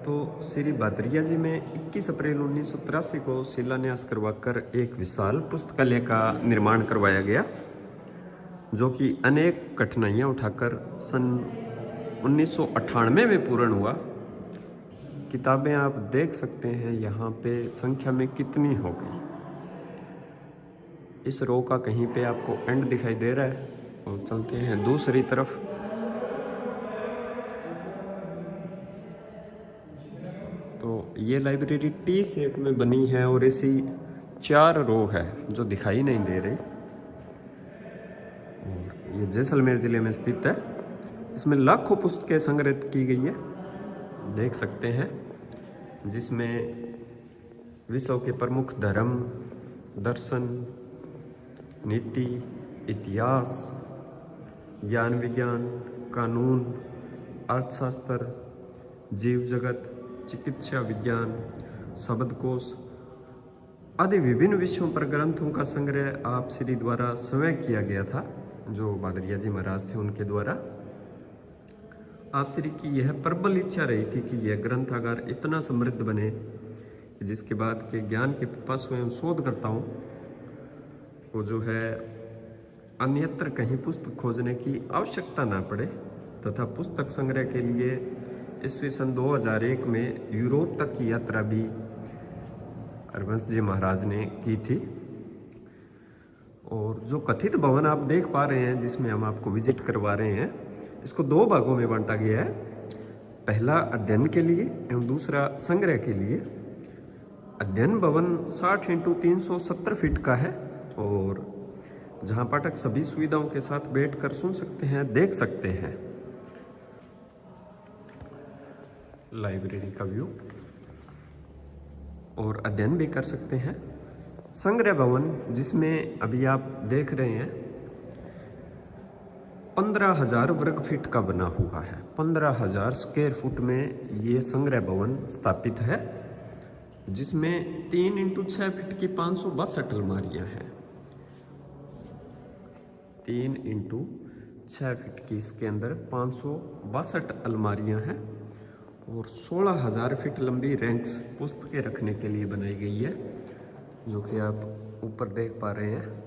तो श्री भादरिया जी में 21 अप्रैल 1983 को शिलान्यास करवाकर एक विशाल पुस्तकालय का निर्माण करवाया गया, जो कि अनेक कठिनाइयां उठाकर सन 1998 में पूर्ण हुआ। किताबें आप देख सकते हैं यहाँ पे संख्या में कितनी होगी। इस रो का कहीं पे आपको एंड दिखाई दे रहा है, और चलते हैं दूसरी तरफ। तो ये लाइब्रेरी टी शेप में बनी है और ऐसी 4 रो है जो दिखाई नहीं दे रही, और ये जैसलमेर जिले में स्थित है। इसमें लाखों पुस्तकें संग्रहित की गई है, देख सकते हैं, जिसमें विश्व के प्रमुख धर्म, दर्शन, नीति, इतिहास, ज्ञान विज्ञान, कानून, अर्थशास्त्र, जीव जगत, चिकित्सा विज्ञान, शब्दकोश आदि विभिन्न विषयों पर ग्रंथों का संग्रह आप श्री द्वारा स्वयं किया गया था। जो भादरिया जी महाराज थे उनके द्वारा आप श्री की यह प्रबल इच्छा रही थी कि यह ग्रंथागार इतना समृद्ध बने कि जिसके बाद के ज्ञान के पिपासु एवं शोधकर्ताओं को जो है अन्यत्र कहीं पुस्तक खोजने की आवश्यकता ना पड़े, तथा पुस्तक संग्रह के लिए ईस्वी सन 2001 में यूरोप तक की यात्रा भी हरवंश जी महाराज ने की थी। और जो कथित भवन आप देख पा रहे हैं, जिसमें हम आपको विजिट करवा रहे हैं, इसको 2 भागों में बांटा गया है। पहला अध्ययन के लिए एवं दूसरा संग्रह के लिए। अध्ययन भवन 60 × 370 फीट का है, और जहां पाठक सभी सुविधाओं के साथ बैठकर सुन सकते हैं, देख सकते हैं लाइब्रेरी का व्यू, और अध्ययन भी कर सकते हैं। संग्रह भवन जिसमें अभी आप देख रहे हैं 15,000 वर्ग फीट का बना हुआ है। 15,000 स्क्वायर फुट में ये संग्रह भवन स्थापित है, जिसमें 3 × 6 फीट की 562 अलमारियां हैं। 3 × 6 फीट की इसके अंदर 562 अलमारियां हैं, और 16,000 फीट लंबी रैंक्स पुस्तकें रखने के लिए बनाई गई है, जो कि आप ऊपर देख पा रहे हैं।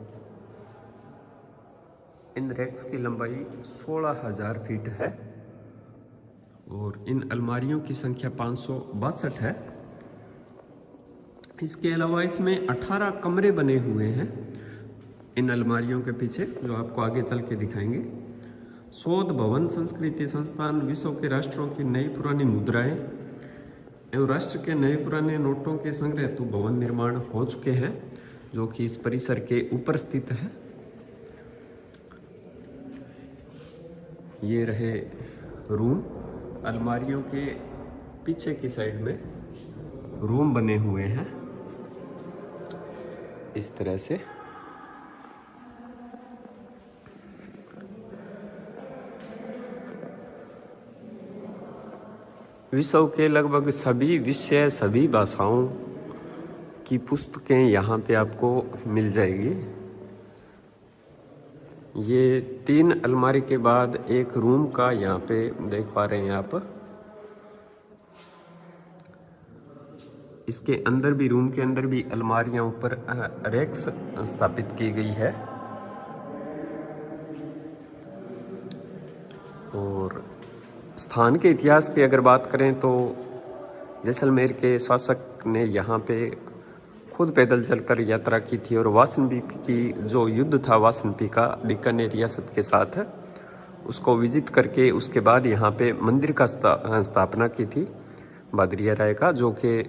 इन रैक्स की लंबाई 16,000 फीट है, और इन अलमारियों की संख्या 562 है। इसके अलावा इसमें 18 कमरे बने हुए हैं इन अलमारियों के पीछे, जो आपको आगे चल के दिखाएंगे। शोध भवन, संस्कृति संस्थान, विश्व के राष्ट्रों की नई पुरानी मुद्राएं एवं राष्ट्र के नए पुराने नोटों के संग्रह हेतु भवन निर्माण हो चुके हैं, जो कि इस परिसर के ऊपर स्थित है। ये रहे रूम। अलमारियों के पीछे की साइड में रूम बने हुए हैं इस तरह से। विश्व के लगभग सभी विषय, सभी भाषाओं की पुस्तकें यहाँ पे आपको मिल जाएगी। ये 3 अलमारी के बाद एक रूम का यहाँ पे देख पा रहे हैं आप। इसके अंदर भी, रूम के अंदर भी अलमारियां ऊपर रैक्स स्थापित की गई है। और स्थान के इतिहास की अगर बात करें तो जैसलमेर के शासक ने यहाँ पे खुद पैदल चलकर यात्रा की थी, और वासनपी की जो युद्ध था वासनपी का बीकानेर रियासत के साथ, उसको विजिट करके उसके बाद यहाँ पे मंदिर का स्थापना की थी भादरिया राय का, जो कि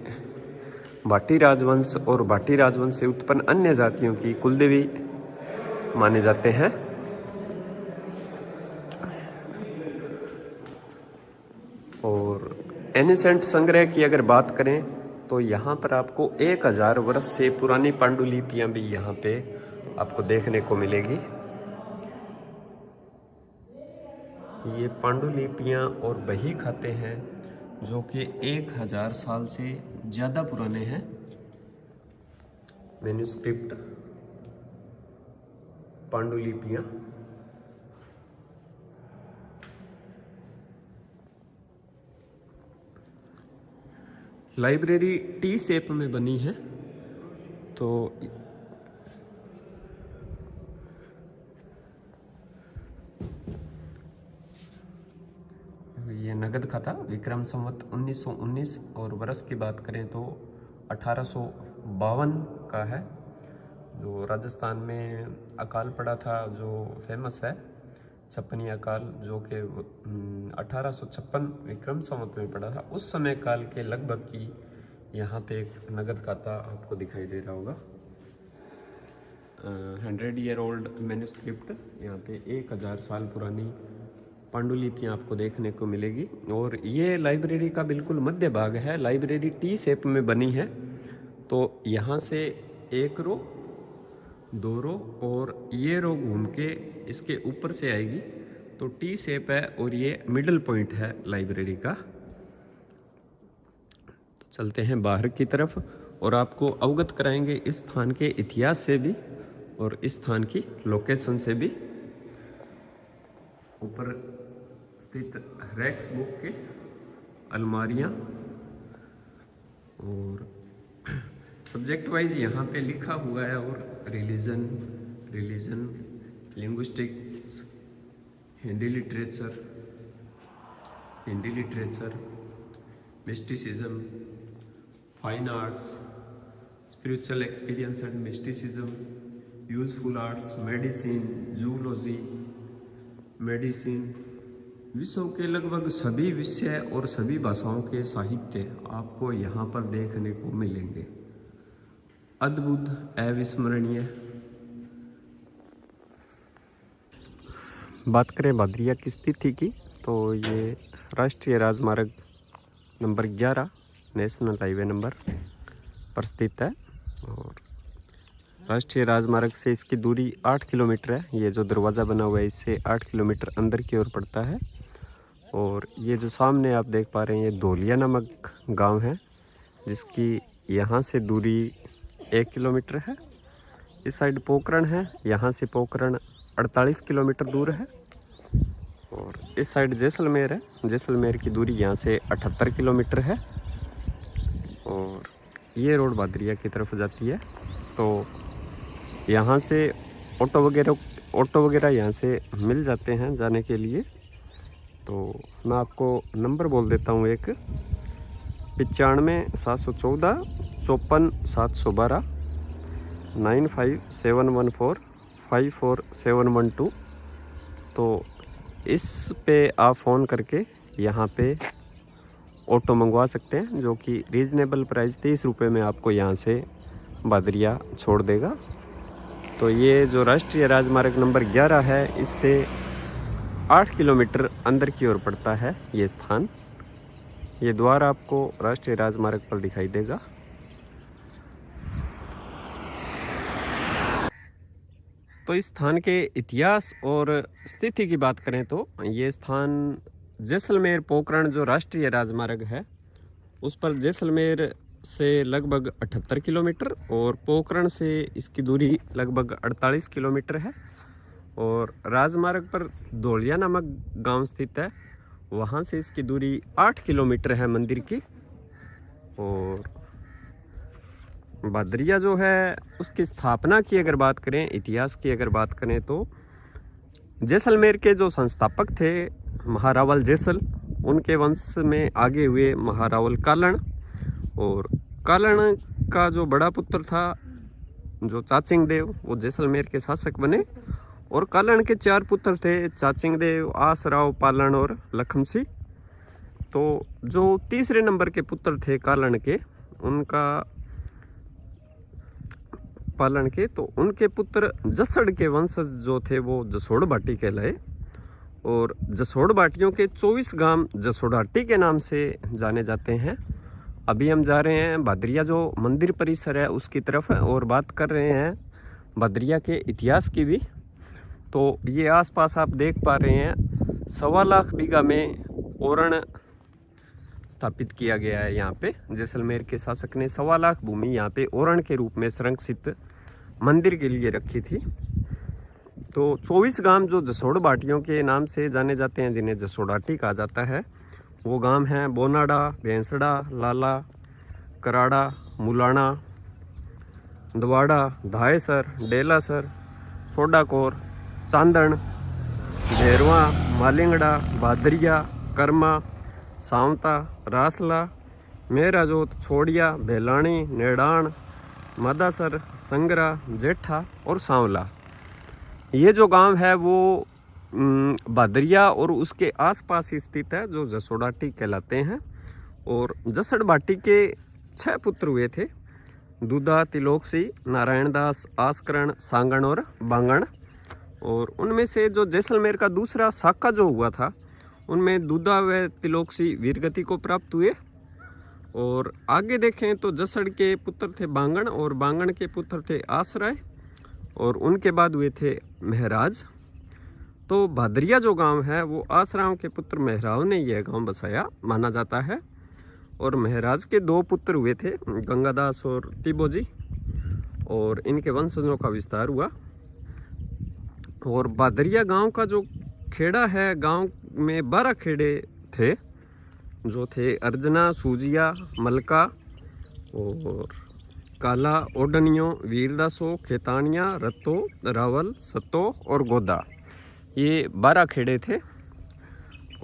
भाटी राजवंश और भाटी राजवंश से उत्पन्न अन्य जातियों की कुलदेवी माने जाते हैं। और एनिसेंट संग्रह की अगर बात करें तो यहाँ पर आपको 1000 वर्ष से पुरानी पांडुलिपियां भी यहाँ पे आपको देखने को मिलेगी। ये पांडुलिपियां और बही खाते हैं जो कि 1000 साल से ज़्यादा पुराने हैं। मैन्युस्क्रिप्ट पांडुलिपियां लाइब्रेरी टी शेप में बनी है। तो ये नगद खाता विक्रम संवत 1919 और वर्ष की बात करें तो 1852 का है। जो राजस्थान में अकाल पड़ा था जो फेमस है छप्पनी अकाल, जो कि 1856 विक्रम संवत में पड़ा था, उस समय काल के लगभग की यहाँ पे एक नगद खाता आपको दिखाई दे रहा होगा। 100 ईयर ओल्ड मैन्युस्क्रिप्ट, यहाँ पे 1000 साल पुरानी पांडुलिपियाँ आपको देखने को मिलेगी। और ये लाइब्रेरी का बिल्कुल मध्य भाग है। लाइब्रेरी टी शेप में बनी है। तो यहाँ से एक रो, दो रो और ये रो घूम के इसके ऊपर से आएगी। तो टी शेप है और ये मिडल पॉइंट है लाइब्रेरी का। चलते हैं बाहर की तरफ और आपको अवगत कराएंगे इस स्थान के इतिहास से भी और इस स्थान की लोकेशन से भी। ऊपर स्थित रैक्स बुक के अलमारियाँ और सब्जेक्ट वाइज यहाँ पे लिखा हुआ है। और religion, linguistics, Hindi literature, mysticism, fine arts, spiritual experience and mysticism, useful arts, medicine, zoology, विश्व के लगभग सभी विषय और सभी भाषाओं के साहित्य आपको यहाँ पर देखने को मिलेंगे। अद्भुत, अविस्मरणीय। बात करें भादरिया की स्थिति की तो ये राष्ट्रीय राजमार्ग नंबर 11 नेशनल हाईवे नंबर पर स्थित है। और राष्ट्रीय राजमार्ग से इसकी दूरी 8 किलोमीटर है। ये जो दरवाज़ा बना हुआ है इससे 8 किलोमीटर अंदर की ओर पड़ता है। और ये जो सामने आप देख पा रहे हैं ये धोलिया नामक गांव है, जिसकी यहाँ से दूरी 1 किलोमीटर है। इस साइड पोखरण है, यहाँ से पोखरण 48 किलोमीटर दूर है। और इस साइड जैसलमेर है, जैसलमेर की दूरी यहाँ से 78 किलोमीटर है। और ये रोड भादरिया की तरफ जाती है। तो यहाँ से ऑटो वगैरह यहाँ से मिल जाते हैं जाने के लिए। तो मैं आपको नंबर बोल देता हूँ, एक 95 714 54 712 95714 54712। तो इस पे आप फ़ोन करके यहाँ पे ऑटो मंगवा सकते हैं, जो कि रीज़नेबल प्राइस 30 रुपये में आपको यहाँ से भादरिया छोड़ देगा। तो ये जो राष्ट्रीय राजमार्ग नंबर 11 है इससे 8 किलोमीटर अंदर की ओर पड़ता है ये स्थान। ये द्वार आपको राष्ट्रीय राजमार्ग पर दिखाई देगा। तो इस स्थान के इतिहास और स्थिति की बात करें तो ये स्थान जैसलमेर पोखरण जो राष्ट्रीय राजमार्ग है उस पर जैसलमेर से लगभग 78 किलोमीटर और पोखरण से इसकी दूरी लगभग 48 किलोमीटर है। और राजमार्ग पर धोलिया नामक गांव स्थित है, वहां से इसकी दूरी 8 किलोमीटर है मंदिर की। और भादरिया जो है उसकी स्थापना की अगर बात करें, इतिहास की अगर बात करें तो जैसलमेर के जो संस्थापक थे महारावल जैसल, उनके वंश में आगे हुए महारावल कालण। और कालण का जो बड़ा पुत्र था जो चाचिंग देव, वो जैसलमेर के शासक बने। और कालण के 4 पुत्र थे, चाचिंग देव, आसराव, पालण और लखम सिंह। तो जो तीसरे नंबर के पुत्र थे कालण के, उनके पुत्र जसड़ के वंशज जो थे वो जसोड़ भाटी कहलाए। और जसोड़ भाटियों के 24 गांव जसोड़ाटी के नाम से जाने जाते हैं। अभी हम जा रहे हैं भादरिया जो मंदिर परिसर है उसकी तरफ और बात कर रहे हैं भादरिया के इतिहास की भी। तो ये आसपास आप देख पा रहे हैं 1.25 लाख बीघा में ओरण स्थापित किया गया है। यहाँ पे जैसलमेर के शासक ने 1.25 लाख भूमि यहाँ पे ओरण के रूप में संरक्षित मंदिर के लिए रखी थी। तो 24 गांव जो जसोड़ भाटियों के नाम से जाने जाते हैं, जिन्हें जसोड़ाटी कहा जाता है, वो गांव हैं बोनाडा, भैंसड़ा, लाला, कराड़ा, मुलाना, दवाड़ा, धायसर, डेलासर, सोडाकोर, चांदन, भेरवा, मालिंगड़ा, भादरिया, कर्मा, सावंता, रासला, मेराजोत, छोड़िया, भेलानी, नेडान, मादासर, संगरा, जेठा और सांवला। ये जो गांव है वो भादरिया और उसके आसपास स्थित है, जो जसोड़ाटी कहलाते हैं। और जसड़ भाटी के 6 पुत्र हुए थे, दूधा, तिलोकसी, नारायण दास, आस्करण, सांगण और बांगण। और उनमें से जो जैसलमेर का दूसरा साका जो हुआ था, उनमें दूधा व तिलोकसी वीरगति को प्राप्त हुए। और आगे देखें तो जसड़ के पुत्र थे बांगण और बांगण के पुत्र थे आसराय और उनके बाद हुए थे महराज। तो भादरिया जो गांव है वो आसराव के पुत्र महराव ने यह गांव बसाया माना जाता है। और महराज के 2 पुत्र हुए थे, गंगादास और तिबोजी, और इनके वंशजों का विस्तार हुआ। और भादरिया गांव का जो खेड़ा है, गांव में 12 खेड़े थे, जो थे अर्जना, सूजिया, मलका और काला, ओडनियों, वीरदासो, खेतानिया, रत्तो, रावल, सत्तो और गोदा। ये 12 खेड़े थे।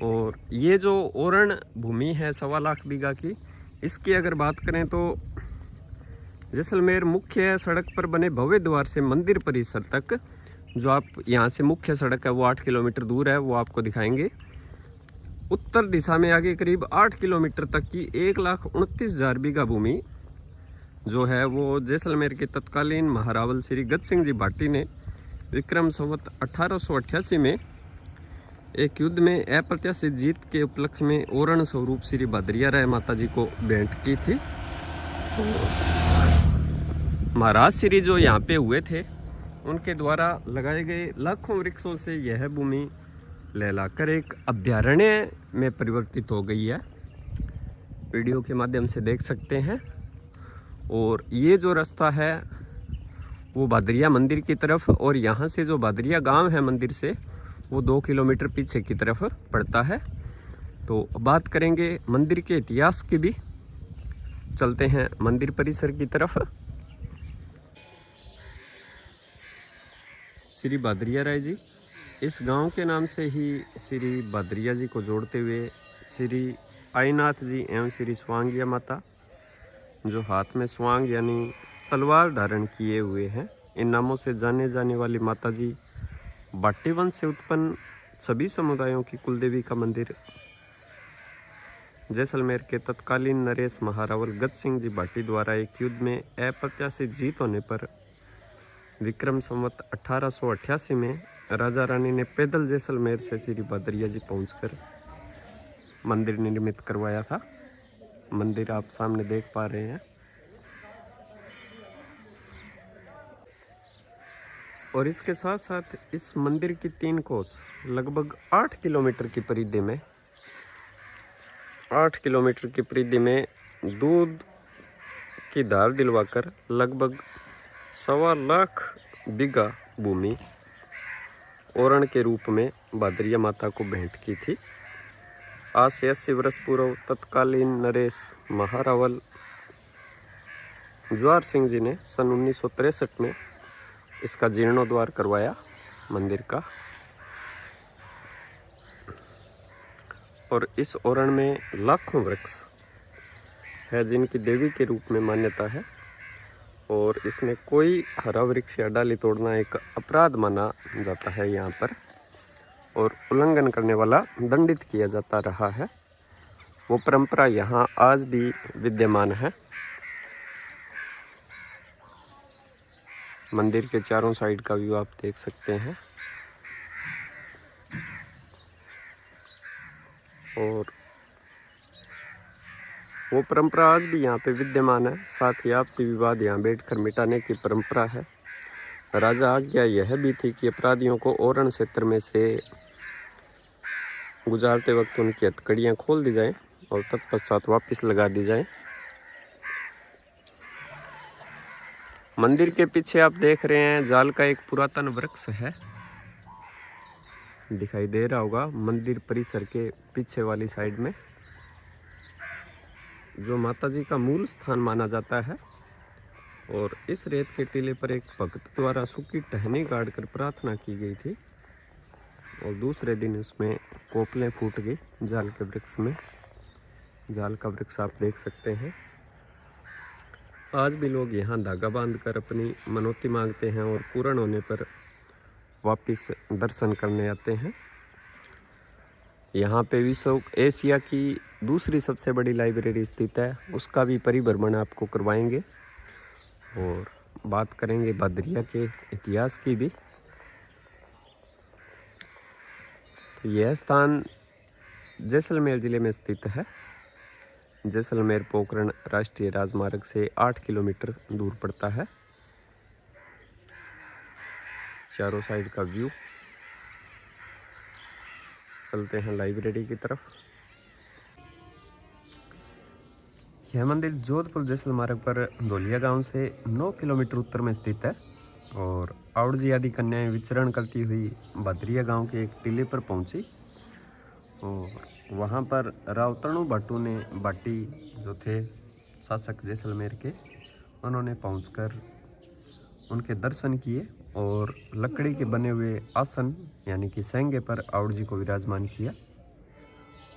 और ये जो ओरण भूमि है 1.25 लाख बीघा की, इसकी अगर बात करें तो जैसलमेर मुख्य सड़क पर बने भव्य द्वार से मंदिर परिसर तक, जो आप यहाँ से मुख्य सड़क है वो 8 किलोमीटर दूर है, वो आपको दिखाएंगे। उत्तर दिशा में आगे करीब 8 किलोमीटर तक की 1,29,000 बीघा भूमि जो है वो जैसलमेर के तत्कालीन महारावल श्री गज सिंह जी भाटी ने विक्रम संवत 1888 में एक युद्ध में अप्रत्याशित जीत के उपलक्ष्य में ओरण स्वरूप श्री भादरिया राय माता जी को भेंट की थी। महाराज श्री जो यहाँ पे हुए थे, उनके द्वारा लगाए गए लाखों वृक्षों से यह भूमि लहलाकर एक अभ्यारण्य में परिवर्तित हो गई है, वीडियो के माध्यम से देख सकते हैं। और ये जो रास्ता है वो भादरिया मंदिर की तरफ, और यहाँ से जो भादरिया गांव है मंदिर से, वो 2 किलोमीटर पीछे की तरफ पड़ता है। तो बात करेंगे मंदिर के इतिहास की भी, चलते हैं मंदिर परिसर की तरफ। श्री भादरिया राय जी, इस गांव के नाम से ही श्री भादरिया जी को जोड़ते हुए श्री आईनाथ जी एवं श्री स्वांगिया माता, जो हाथ में स्वांग यानी तलवार धारण किए हुए हैं, इन नामों से जाने जाने वाली माता जी भाटी वंश से उत्पन्न सभी समुदायों की कुलदेवी का मंदिर जैसलमेर के तत्कालीन नरेश महारावल गज सिंह जी भाटी द्वारा एक युद्ध में अप्रत्याशित जीत होने पर विक्रम संवत 1888 में राजा रानी ने पैदल जैसलमेर से श्री भादरिया जी पहुंचकर मंदिर निर्मित करवाया था। मंदिर आप सामने देख पा रहे हैं। और इसके साथ साथ इस मंदिर की 3 कोस लगभग 8 किलोमीटर की परिधि में 8 किलोमीटर की परिधि में दूध की धार दिलवाकर लगभग 1.25 लाख बीघा भूमि ओरण के रूप में भादरिया माता को भेंट की थी। आज से 80 वर्ष पूर्व तत्कालीन नरेश महारावल ज्वार सिंह जी ने सन 1963 में इसका जीर्णोद्धार करवाया मंदिर का। और इस ओरण में लाखों वृक्ष है जिनकी देवी के रूप में मान्यता है। और इसमें कोई हरा वृक्ष या डाली तोड़ना एक अपराध माना जाता है यहाँ पर, और उल्लंघन करने वाला दंडित किया जाता रहा है। वो परंपरा यहाँ आज भी विद्यमान है। मंदिर के चारों साइड का व्यू आप देख सकते हैं। और वो परंपरा आज भी यहाँ पे विद्यमान है। साथ ही आपसी विवाद यहाँ बैठकर मिटाने की परंपरा है। राजा आज्ञा यह भी थी कि अपराधियों को ओरण क्षेत्र में से गुजारते वक्त उनकी हथकड़ियाँ खोल दी जाएं और तत्पश्चात वापस लगा दी जाएं। मंदिर के पीछे आप देख रहे हैं जाल का एक पुरातन वृक्ष है, दिखाई दे रहा होगा मंदिर परिसर के पीछे वाली साइड में। जो माता जी का मूल स्थान माना जाता है। और इस रेत के टीले पर एक भक्त द्वारा सूखी टहनी गाड़ कर प्रार्थना की गई थी और दूसरे दिन उसमें कोपलें फूट गई जाल के वृक्ष में। जाल का वृक्ष आप देख सकते हैं। आज भी लोग यहाँ धागा बांधकर अपनी मनौती मांगते हैं और पूर्ण होने पर वापस दर्शन करने आते हैं। यहाँ पे विश्व एशिया की दूसरी सबसे बड़ी लाइब्रेरी स्थित है, उसका भी परिभ्रमण आपको करवाएंगे और बात करेंगे भदरिया के इतिहास की भी। तो यह स्थान जैसलमेर ज़िले में स्थित है। जैसलमेर पोखरण राष्ट्रीय राजमार्ग से 8 किलोमीटर दूर पड़ता है। चारों साइड का व्यू। चलते हैं लाइब्रेरी की तरफ। यह मंदिर जोधपुर जैसलमेर पर धोलिया गांव से 9 किलोमीटर उत्तर में स्थित है और आउड़ जी आदि कन्याएं विचरण करती हुई भदरिया गांव के एक टीले पर पहुंची और वहां पर रावतणु भट्टू ने भाटी जो थे शासक जैसलमेर के, उन्होंने पहुंचकर उनके दर्शन किए और लकड़ी के बने हुए आसन यानी कि सेंगे पर आउड़ जी को विराजमान किया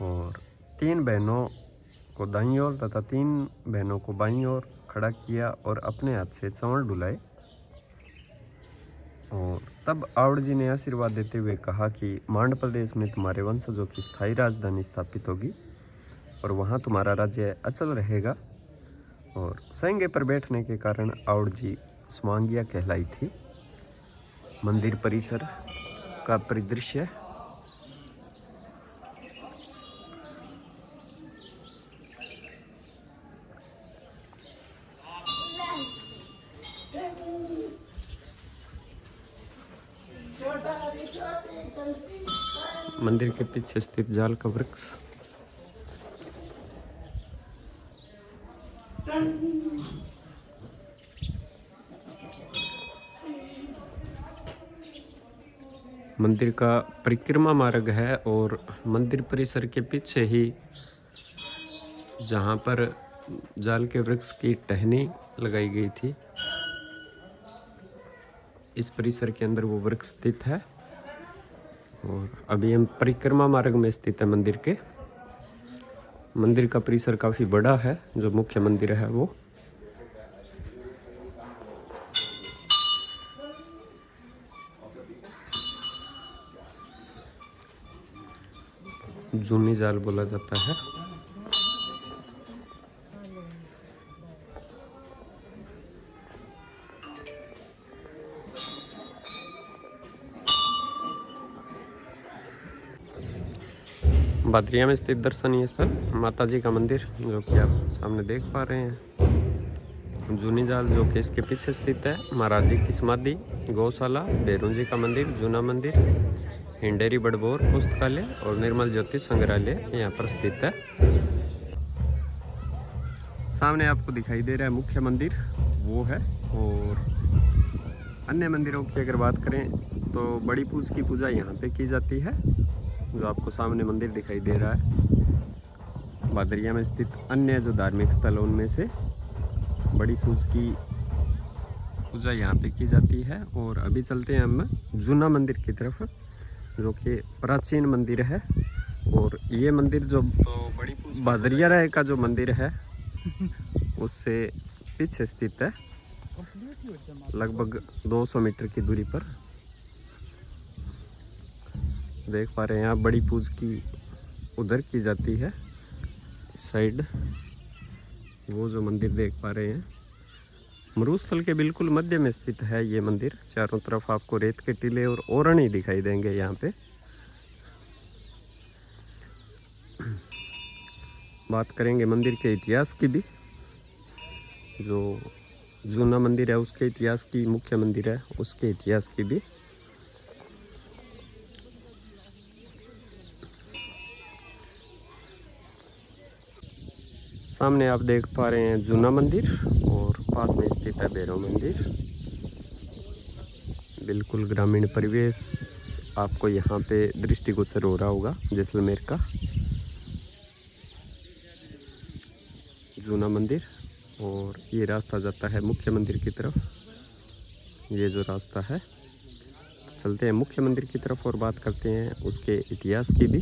और 3 बहनों को दाईं ओर तथा 3 बहनों को बाईं ओर खड़ा किया और अपने हाथ से चंवर डुलाए और तब आउड़ जी ने आशीर्वाद देते हुए कहा कि मांड प्रदेश में तुम्हारे वंशजों की स्थायी राजधानी स्थापित होगी और वहाँ तुम्हारा राज्य अचल रहेगा। और सेंगे पर बैठने के कारण आउड़ जी स्वांगिया कहलाई थी। मंदिर परिसर का परिदृश्य। मंदिर के पीछे स्थित जाल का वृक्ष। मंदिर का परिक्रमा मार्ग है और मंदिर परिसर के पीछे ही जहाँ पर जाल के वृक्ष की टहनी लगाई गई थी, इस परिसर के अंदर वो वृक्ष स्थित है। और अभी हम परिक्रमा मार्ग में स्थित है मंदिर के। मंदिर का परिसर काफ़ी बड़ा है, जो मुख्य मंदिर है वो। जूनी जाल बोला जाता है। भदरिया में स्थित दर्शनीय स्थल माता जी का मंदिर, जो कि आप सामने देख पा रहे हैं। जूनी जाल जो कि इसके पीछे स्थित है। महाराज जी की समाधि, गौशाला, भैरू जी का मंदिर, जूना मंदिर, हिंडेरी बड़बोर पुस्तकालय और निर्मल ज्योति संग्रहालय यहाँ पर स्थित है। सामने आपको दिखाई दे रहा है मुख्य मंदिर, वो है। और अन्य मंदिरों की अगर बात करें तो बड़ी पूज की पूजा यहाँ पे की जाती है, जो आपको सामने मंदिर दिखाई दे रहा है। भदरिया में स्थित अन्य जो धार्मिक स्थल उनमें से बड़ी पूज की पूजा यहाँ पे की जाती है। और अभी चलते हैं हम जूना मंदिर की तरफ, जो कि प्राचीन मंदिर है। और ये मंदिर जो भदरिया राय का जो मंदिर है उससे पीछे स्थित है, लगभग 200 मीटर की दूरी पर। देख पा रहे हैं आप, बड़ी पूज की उधर की जाती है इस साइड। वो जो मंदिर देख पा रहे हैं मरुस्थल के बिल्कुल मध्य में स्थित है ये मंदिर। चारों तरफ आपको रेत के टीले और ओरण ही दिखाई देंगे यहाँ पे। बात करेंगे मंदिर के इतिहास की भी। जो जूना मंदिर है उसके इतिहास की, मुख्य मंदिर है उसके इतिहास की भी। सामने आप देख पा रहे हैं जूना मंदिर और पास में स्थित है भैरव मंदिर। बिल्कुल ग्रामीण परिवेश आपको यहाँ पे दृष्टिगोचर हो रहा होगा जैसलमेर का। जूना मंदिर, और ये रास्ता जाता है मुख्य मंदिर की तरफ। ये जो रास्ता है, चलते हैं मुख्य मंदिर की तरफ और बात करते हैं उसके इतिहास की भी।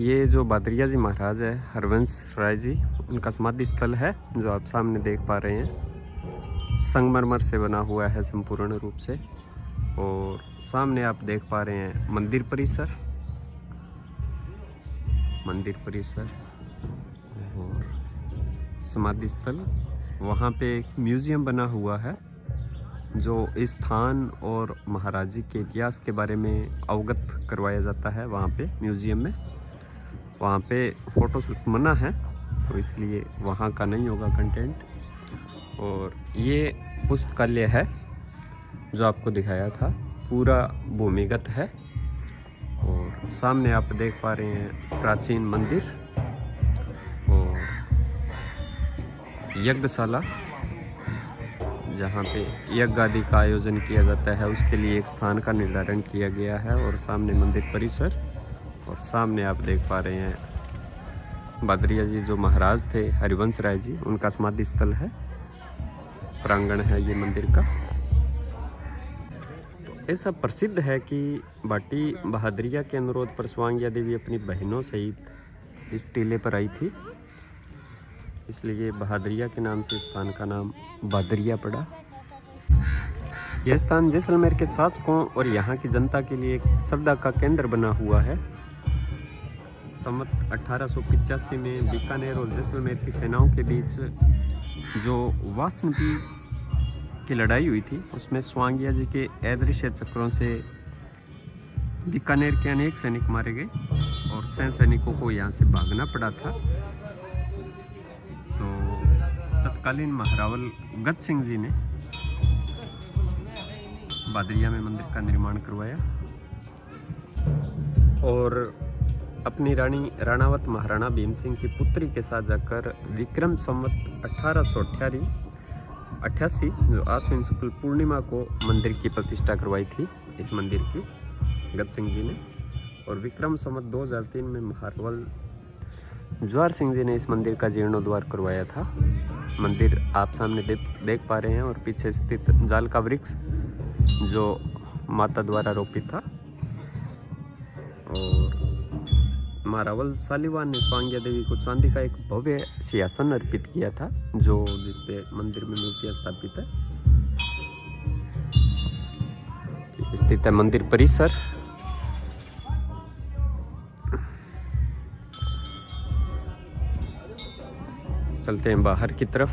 ये जो भादरिया जी महाराज है, हरवंश राय जी, उनका समाधि स्थल है जो आप सामने देख पा रहे हैं। संगमरमर से बना हुआ है संपूर्ण रूप से, और सामने आप देख पा रहे हैं मंदिर परिसर और समाधि स्थल। वहाँ पे एक म्यूजियम बना हुआ है जो इस स्थान और महाराज जी के इतिहास के बारे में अवगत करवाया जाता है। वहाँ पे म्यूजियम में, वहाँ पे फ़ोटोशूट मना है, तो इसलिए वहाँ का नहीं होगा कंटेंट। और ये पुस्तकालय है जो आपको दिखाया था, पूरा भूमिगत है। और सामने आप देख पा रहे हैं प्राचीन मंदिर और यज्ञशाला, जहाँ पे यज्ञ आदि का आयोजन किया जाता है, उसके लिए एक स्थान का निर्धारण किया गया है। और सामने मंदिर परिसर, और सामने आप देख पा रहे हैं भादरिया जी जो महाराज थे, हरिवंश राय जी, उनका समाधि स्थल है, प्रांगण है ये मंदिर का। तो ऐसा प्रसिद्ध है कि भाटी बहादुरिया के अनुरोध पर स्वांगिया देवी अपनी बहनों सहित इस टीले पर आई थी, इसलिए बहादुरिया के नाम से स्थान का नाम बहादुरिया पड़ा। यह स्थान जैसलमेर के शासकों और यहाँ की जनता के लिए एक श्रद्धा का केंद्र बना हुआ है। संवत 1885 में बीकानेर और जैसलमेर की सेनाओं के बीच जो वासंती की लड़ाई हुई थी, उसमें स्वांगिया जी के अदृश्य चक्रों से बीकानेर के अनेक सैनिक मारे गए और सैनिकों को यहाँ से भागना पड़ा था। तो तत्कालीन महारावल गत सिंह जी ने भादरिया में मंदिर का निर्माण करवाया और अपनी रानी राणावत महाराणा भीम सिंह की पुत्री के साथ जाकर विक्रम संवत 1888 जो आश्विन शुक्ल पूर्णिमा को मंदिर की प्रतिष्ठा करवाई थी इस मंदिर की गत सिंह जी ने। और विक्रम संवत 2003 में महारावल ज्वार सिंह जी ने इस मंदिर का जीर्णोद्धार करवाया था। मंदिर आप सामने देख पा रहे हैं, और पीछे स्थित जाल का वृक्ष जो माता द्वारा रोपित था। और महारावल सालीवान ने स्वांगिया देवी को चांदी का एक भव्य सिंहासन अर्पित किया था, जो जिसपे मंदिर में मूर्तियां स्थापित है। स्थित है मंदिर परिसर। चलते हैं बाहर की तरफ।